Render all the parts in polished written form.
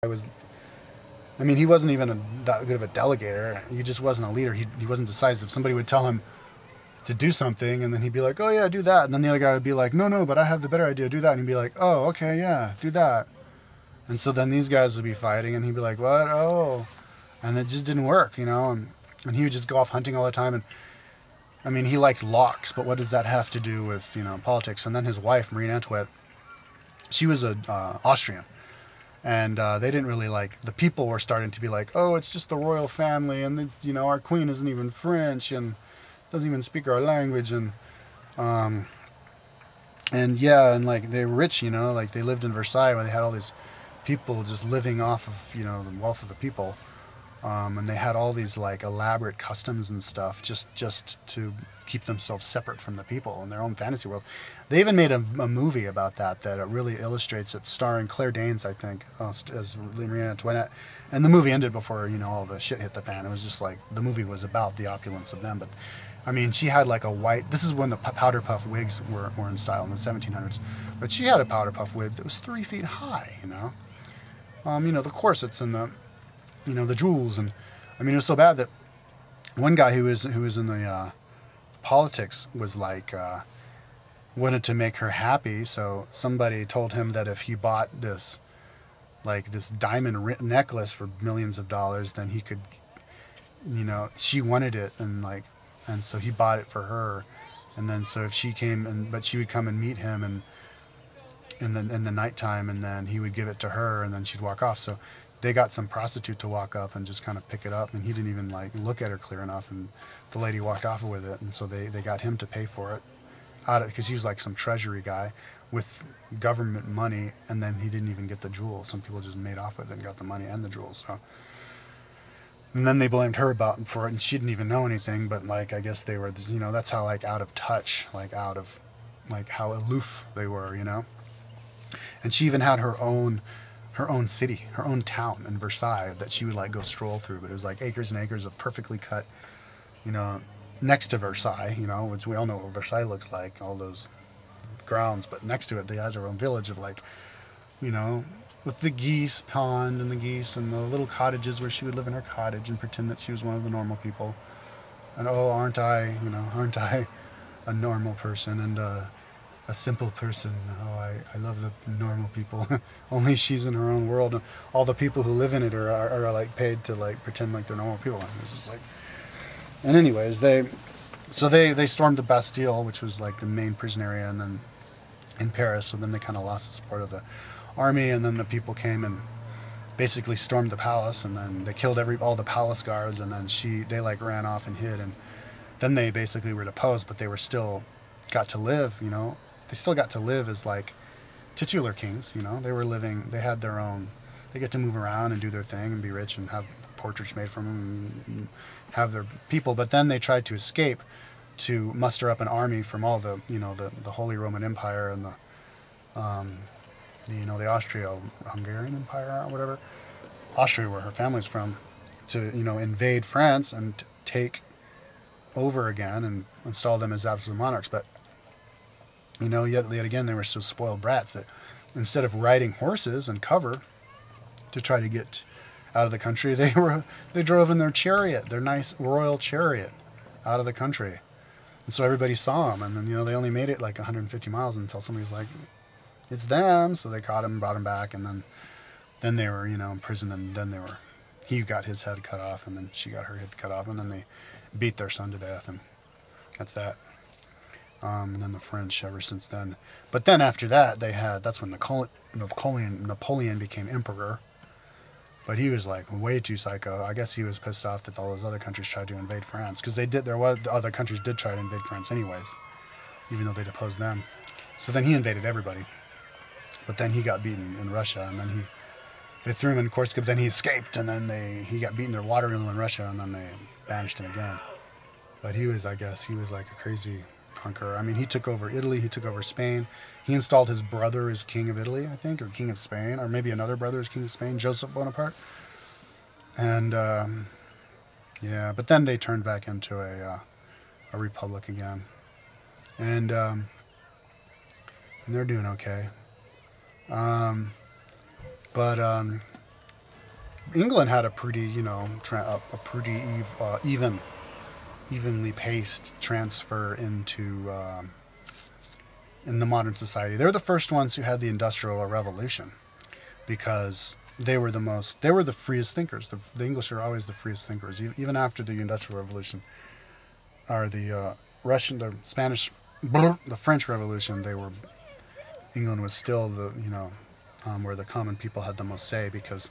I was, I mean, he wasn't even that good of a delegator. He just wasn't a leader. He wasn't decisive. Somebody would tell him to do something, and then he'd be like, "Oh yeah, do that." And then the other guy would be like, "No, no, but I have the better idea. Do that." And he'd be like, "Oh, okay, yeah, do that." And so then these guys would be fighting, and he'd be like, "What? Oh," and it just didn't work, you know. And he would just go off hunting all the time. And I mean, he likes locks, but what does that have to do with politics? And then his wife, Marie Antoinette, she was a Austrian, and they didn't really like, the people were starting to be like, oh, it's just the royal family, and our queen isn't even French and doesn't even speak our language, and yeah, and like they're rich, like they lived in Versailles where they had all these people just living off of the wealth of the people, and they had all these like elaborate customs and stuff just to keep themselves separate from the people in their own fantasy world. They even made a movie about that really illustrates it, starring Claire Danes, I think, as Marie Antoinette. And the movie ended before all the shit hit the fan. It was just like the movie was about the opulence of them, but I mean, she had like a white. This is when the powder puff wigs were in style in the 1700s, but she had a powder puff wig that was 3 feet high. The corsets and the jewels, and I mean, it was so bad that one guy who was in the politics was like wanted to make her happy, so somebody told him that if he bought this diamond necklace for millions of dollars, then he could, she wanted it, and so he bought it for her, and then so if she came but she would come and meet him and in the nighttime, and then he would give it to her, and then she'd walk off. So they got some prostitute to walk up and just kind of pick it up, and he didn't even like look at her clear enough, and the lady walked off with it, and so they got him to pay for it out of, because he was like some treasury guy with government money, and then he didn't even get the jewels. Some people just made off with it and got the money and the jewels. So, and then they blamed her for it, and she didn't even know anything. But like, I guess they were, that's how like out of touch, like out of like how aloof they were. And she even had her own city, her own town in Versailles that she would like go stroll through. But it was like acres and acres of perfectly cut, you know, next to Versailles, which we all know what Versailles looks like, all those grounds. But next to it, they had her own village of like, you know, with the geese pond and the geese and the little cottages where she would live in her cottage and pretend that she was one of the normal people. And oh, aren't I a normal person and a simple person? Oh, I love the normal people. Only she's in her own world, and all the people who live in it are like paid to like pretend like they're normal people. And it's just like, and anyways, they stormed the Bastille, which was like the main prison area, and then in Paris. So then they kind of lost the support of the army, and then the people came and basically stormed the palace, and then they killed all the palace guards, and then they like ran off and hid, and then they basically were deposed, but they were still got to live, they still got to live as like titular kings, they were living, they had their own, they get to move around and do their thing and be rich and have portraits made from them and have their people. But then they tried to escape to muster up an army from all the Holy Roman Empire and the Austro-Hungarian Empire or whatever, Austria, where her family's from, to invade France and take over again and install them as absolute monarchs. But yet again, they were so spoiled brats that instead of riding horses and cover to try to get out of the country, they drove in their chariot, their nice royal chariot, out of the country. And so everybody saw them, and then they only made it like 150 miles until somebody's like, it's them. So they caught him, brought him back, and then they were in prison, and then he got his head cut off, and then she got her head cut off, and then they beat their son to death, and that's that. And then the French ever since then. But then after that, that's when Napoleon became emperor. But he was like way too psycho. I guess he was pissed off that all those other countries tried to invade France, because the other countries did try to invade France anyways, even though they deposed them. So then he invaded everybody. But then he got beaten in Russia, and then they threw him in Corsica. But then he escaped, and then he got beaten at Waterloo in Russia, and then they banished him again. But he was like a crazy conqueror. I mean, he took over Italy, he took over Spain. He installed his brother as king of Italy, I think, or king of Spain, or maybe another brother as king of Spain, Joseph Bonaparte. And yeah, but then they turned back into a republic again, and they're doing okay. But England had a pretty, a pretty evenly paced transfer into in the modern society. They were the first ones who had the Industrial Revolution because they were the freest thinkers. The English are always the freest thinkers, even after the Industrial Revolution, or the Russian, the Spanish, the French Revolution. England was still where the common people had the most say because,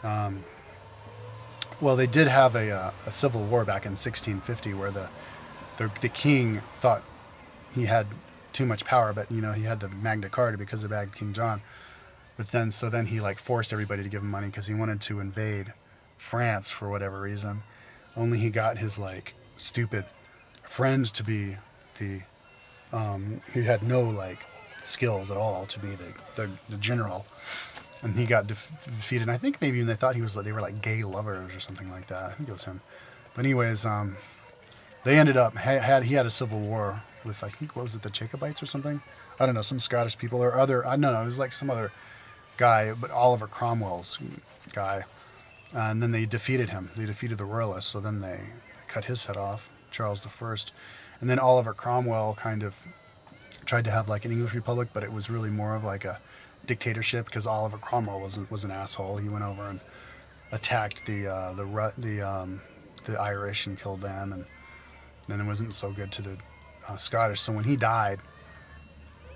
well, they did have a civil war back in 1650 where the king thought he had too much power, but he had the Magna Carta because of bad King John. But then he like forced everybody to give him money because he wanted to invade France for whatever reason. Only he got his like stupid friend to be who had no like skills at all to be the general, and he got defeated. And I think maybe even they were like gay lovers or something like that. I think it was him. But anyways, they ended up he had a civil war with, I think, what was it, the Jacobites or something? I don't know, some Scottish people or other. I don't know. It was like some other guy, but Oliver Cromwell's guy. And then they defeated him. They defeated the royalists. So then they cut his head off, Charles I. And then Oliver Cromwell kind of tried to have like an English republic, but it was really more of like a dictatorship because Oliver Cromwell was an asshole. He went over and attacked the Irish and killed them, and then it wasn't so good to the Scottish. So when he died,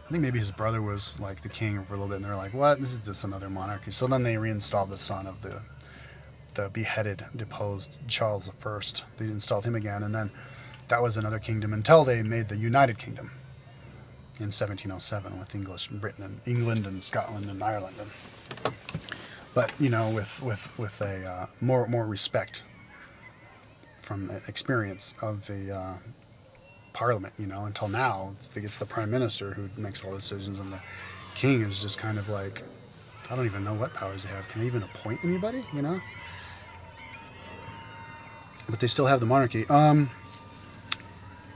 I think maybe his brother was like the king for a little bit, and they were like, "What? This is just another monarchy." So then they reinstalled the son of the beheaded, deposed Charles I. They installed him again, and then that was another kingdom until they made the United Kingdom in 1707 with England and Scotland and Ireland. But with a more respect from experience of the Parliament, until now it's the Prime Minister who makes all the decisions, and the King is just kind of like, I don't even know what powers they have. Can they even appoint anybody? But they still have the monarchy. But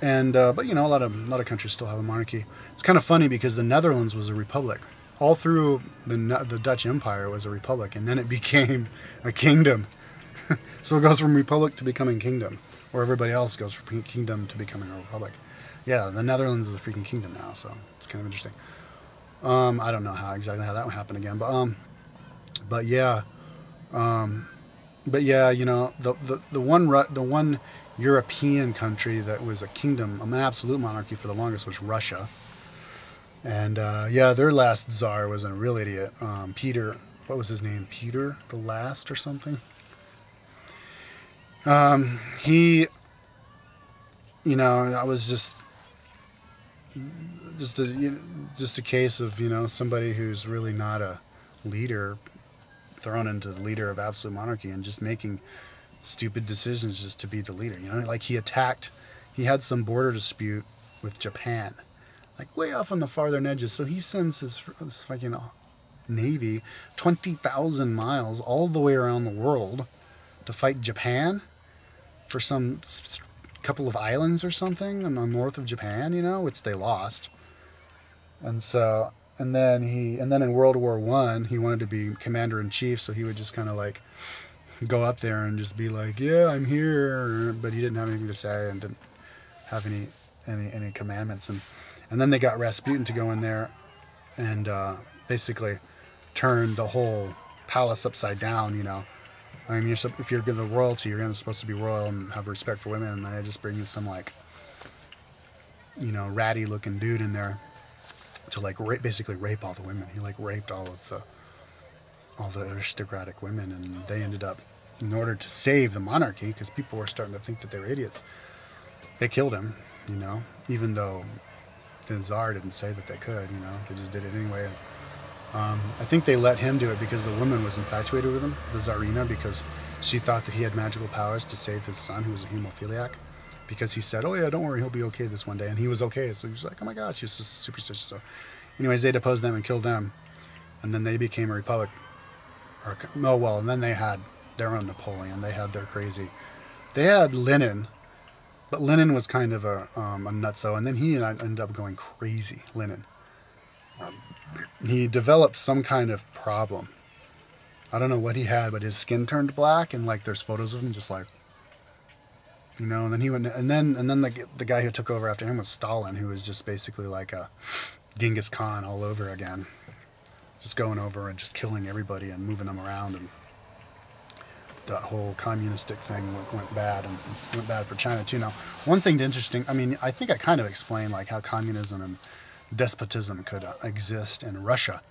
a lot of countries still have a monarchy. It's kind of funny because the Netherlands was a republic. All through the Dutch Empire was a republic, and then it became a kingdom. So it goes from republic to becoming kingdom, or everybody else goes from kingdom to becoming a republic. Yeah, the Netherlands is a freaking kingdom now, so it's kind of interesting. I don't know exactly how that would happen again, but yeah, the one European country that was a kingdom, an absolute monarchy for the longest, was Russia. And their last czar was a real idiot. Peter, what was his name? Peter the Last or something. He, that was just a case of somebody who's really not a leader thrown into the leader of absolute monarchy and just making stupid decisions just to be the leader. Like he had some border dispute with Japan, like way off on the farther edges. So he sends his fucking navy 20,000 miles all the way around the world to fight Japan for some couple of islands or something north of Japan, which they lost. And then in World War I, he wanted to be commander in chief, so he would just kind of like go up there and just be like, "Yeah, I'm here," but he didn't have anything to say and didn't have any commandments. And then they got Rasputin to go in there and basically turn the whole palace upside down. I mean, if you're the royalty, you're supposed to be royal and have respect for women, and they just bring in some like, ratty looking dude in there to like basically rape all the women. He like raped all the aristocratic women, and they ended up, in order to save the monarchy, because people were starting to think that they were idiots, they killed him. Even though the Tsar didn't say that they could. They just did it anyway. I think they let him do it because the woman was infatuated with him, the Tsarina, because she thought that he had magical powers to save his son, who was a hemophiliac, because he said, "Oh yeah, don't worry, he'll be okay this one day," and he was okay. So he was like, "Oh my God," she was just superstitious. So, anyways, they deposed them and killed them, and then they became a republic. And then they had their own Napoleon. They had their crazy. They had Lenin, but Lenin was kind of a nutso, and then he ended up going crazy. Lenin. He developed some kind of problem I don't know what he had, but his skin turned black, and like there's photos of him just like, you know. And then he went, and then the guy who took over after him was Stalin, who was just basically like a Genghis Khan all over again, just going over and just killing everybody and moving them around, and that whole communistic thing went bad, and went bad for China too. Now, one thing interesting, I mean, I think I kind of explained like how communism and despotism could exist in Russia,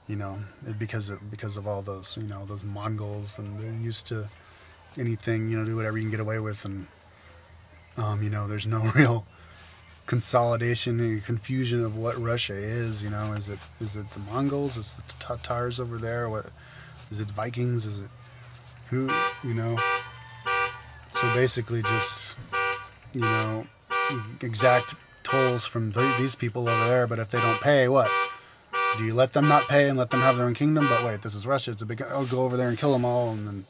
you know, because of all those, you know, those Mongols, and they're used to anything, you know, do whatever you can get away with, and you know, there's no real consolidation and confusion of what Russia is. You know, is it the Mongols? Is it the Tatars over there? What is it? Vikings? Is it who? You know. So basically, just, you know, exact tolls from these people over there. But if they don't pay, what? Do you let them not pay and let them have their own kingdom? But wait, this is Russia. It's a big. I'll go over there and kill them all, and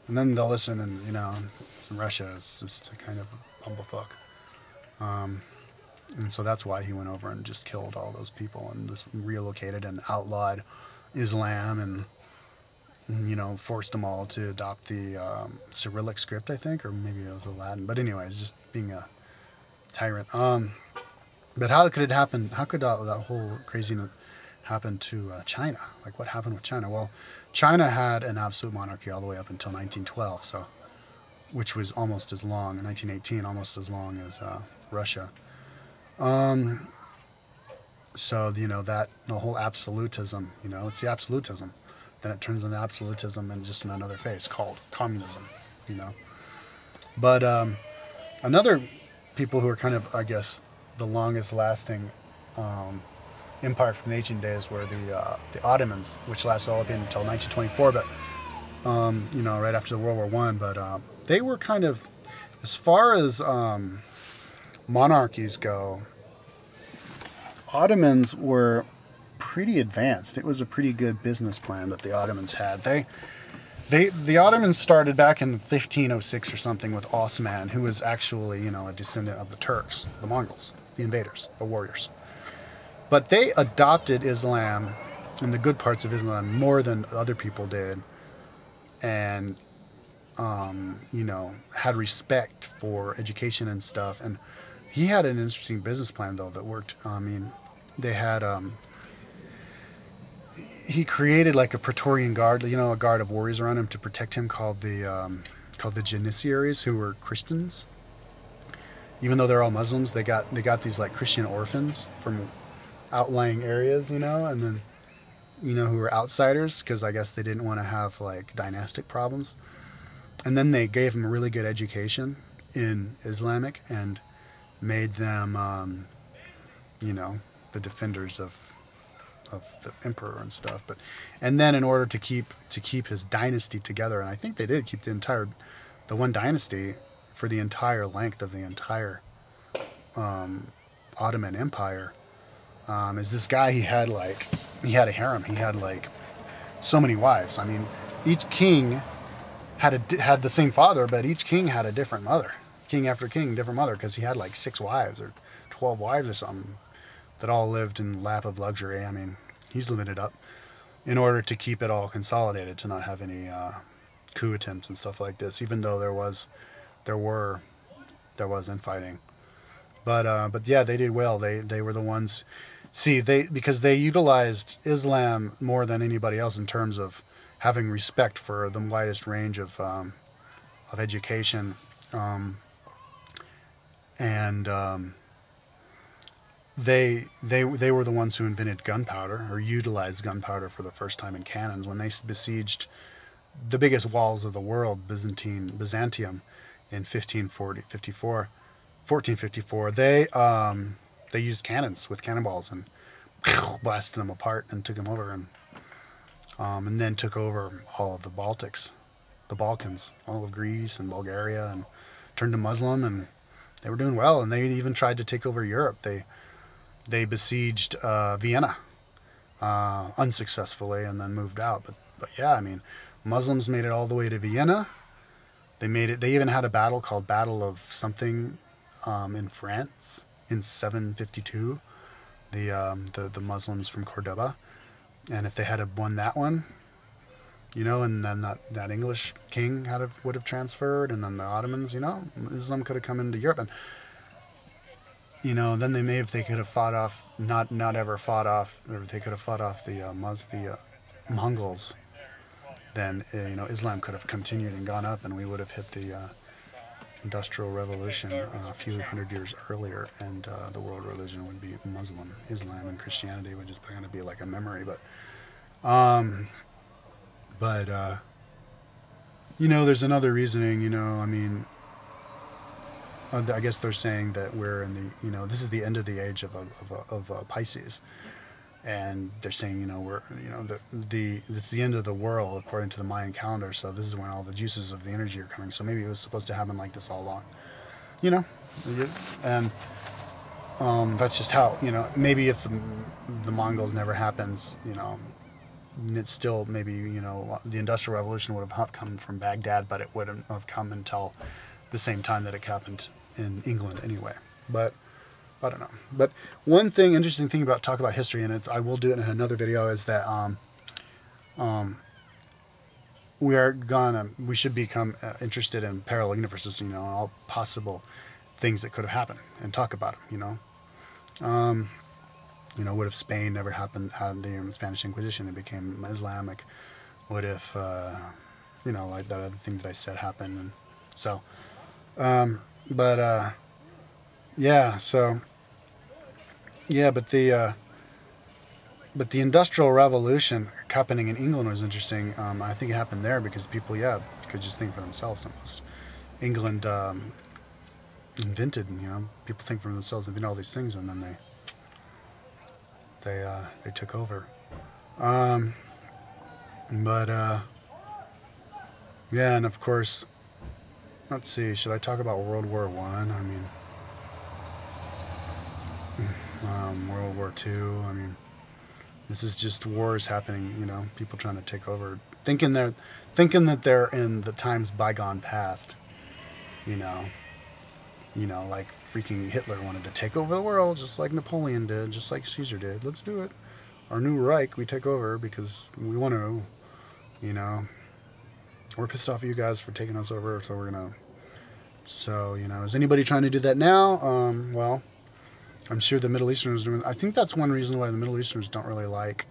then they'll listen. And you know, it's in Russia. It's just a kind of bumblefuck. And so that's why he went over and just killed all those people and just relocated and outlawed Islam, and you know, forced them all to adopt the Cyrillic script, I think, or maybe it was the Latin. But anyway, it's just being a tyrant. But how could it happen? How could that whole craziness happen to China? Like, what happened with China? Well, China had an absolute monarchy all the way up until 1912, so, which was almost as long, in 1918, almost as long as Russia. So, you know, that the whole absolutism, you know, it's the absolutism. Then it turns into absolutism and just in another face called communism, you know. But another people who are kind of, I guess, the longest lasting empire from the ancient days were the Ottomans, which lasted all up until 1924, but, you know, right after the World War One. But they were kind of, as far as monarchies go, Ottomans were pretty advanced. It was a pretty good business plan that the Ottomans had. The Ottomans started back in 1506 or something with Osman, who was actually, you know, a descendant of the Turks, the Mongols, the invaders, the warriors. But they adopted Islam and the good parts of Islam more than other people did, and you know, had respect for education and stuff. And he had an interesting business plan, though, that worked. I mean, they had, he created like a Praetorian Guard, you know, a guard of warriors around him to protect him, called the Janissaries, who were Christians. Even though they're all Muslims, they got these like Christian orphans from outlying areas, you know, and then, you know, who were outsiders, because I guess they didn't want to have like dynastic problems. And then they gave them a really good education in Islamic and made them, you know, the defenders of the emperor and stuff. And then in order to keep his dynasty together, and I think they did keep the one dynasty for the entire length of the entire Ottoman Empire, is this guy. He had a harem. He had like so many wives. I mean, each king had the same father, but each king had a different mother. King after king, different mother, because he had like 6 wives or 12 wives or something that all lived in lap of luxury. I mean, he's living it up in order to keep it all consolidated, to not have any coup attempts and stuff like this, even though there was infighting. But yeah, they did well. They were the ones. See, because they utilized Islam more than anybody else in terms of having respect for the widest range of education, and they were the ones who invented gunpowder, or utilized gunpowder for the first time in cannons when they besieged the biggest walls of the world, Byzantium, in 1454. They used cannons with cannonballs and blasted them apart and took them over, and then took over all of the Balkans, all of Greece and Bulgaria, and turned them Muslim, and they were doing well. And they even tried to take over Europe. They besieged Vienna unsuccessfully, and then moved out. But yeah, I mean, Muslims made it all the way to Vienna. They even had a battle called Battle of something in France in 752. The Muslims from Cordoba, and if they had won that one, you know, and then that English king would have transferred, and then the Ottomans, you know, Islam could have come into Europe, and you know, then if they could have fought off, not ever fought off, or they could have fought off the Mongols, then you know, Islam could have continued and gone up, and we would have hit the Industrial Revolution a few hundred years earlier, and the world religion would be Muslim. Islam and Christianity would just kind of be like a memory, but you know, there's another reasoning. You know, I mean, I guess they're saying that we're in the, you know, this is the end of the age of Pisces, and they're saying, you know, we're, you know, it's the end of the world according to the Mayan calendar. So this is when all the juices of the energy are coming. So maybe it was supposed to happen like this all along, you know, and that's just how, you know, maybe if the Mongols never happens, you know, it's still maybe, you know, the Industrial Revolution would have come from Baghdad, but it wouldn't have come until the same time that it happened in England anyway. But I don't know. But one thing, interesting thing talk about history, and I will do it in another video, is that we should become interested in parallel universes, you know, and all possible things that could have happened, and talk about them, you know. You know, what if Spain never had the Spanish Inquisition and became Islamic? What if, you know, like that other thing that I said happened? And so, yeah, so, yeah, but the Industrial Revolution happening in England was interesting. I think it happened there because people, could just think for themselves almost. England invented, you know, people think for themselves, invent all these things, and then they took over. Yeah, and of course, let's see, should I talk about World War I? I mean, World War II, I mean, this is just wars happening, you know, people trying to take over, thinking that they're in the times bygone past, you know, like freaking Hitler wanted to take over the world, just like Napoleon did, just like Caesar did. Let's do it. Our new Reich, we take over because we want to, you know. We're pissed off at you guys for taking us over, so we're going to. So, you know, is anybody trying to do that now? Well, I'm sure the Middle Easterners are doing. I think that's one reason why the Middle Easterners don't really like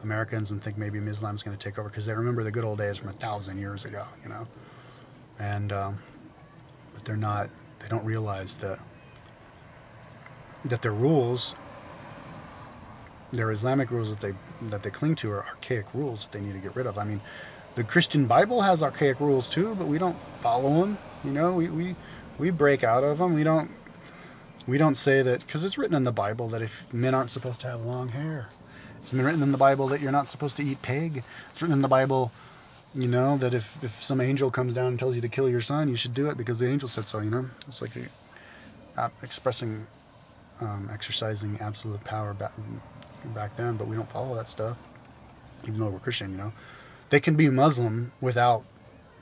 Americans and think maybe Islam's going to take over, because they remember the good old days from 1,000 years ago, you know. And, but they're not. They don't realize that their rules, their Islamic rules that they cling to, are archaic rules that they need to get rid of. I mean, the Christian Bible has archaic rules too, but we don't follow them. You know, we break out of them. We don't say that, because it's written in the Bible that if men aren't supposed to have long hair. It's been written in the Bible that you're not supposed to eat pig. It's written in the Bible, you know, that if some angel comes down and tells you to kill your son, you should do it because the angel said so, you know. It's like exercising absolute power back then, but we don't follow that stuff, even though we're Christian, you know. They can be Muslim without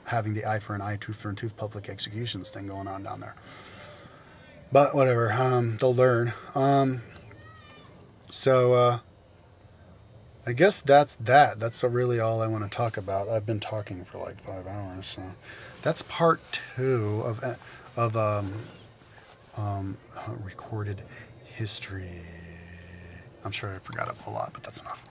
having the eye for an eye, tooth for a tooth public executions thing going on down there. But whatever, they'll learn. So, I guess that's that. That's really all I want to talk about. I've been talking for like 5 hours, so that's part 2 of recorded history. I'm sure I forgot a lot, but that's enough.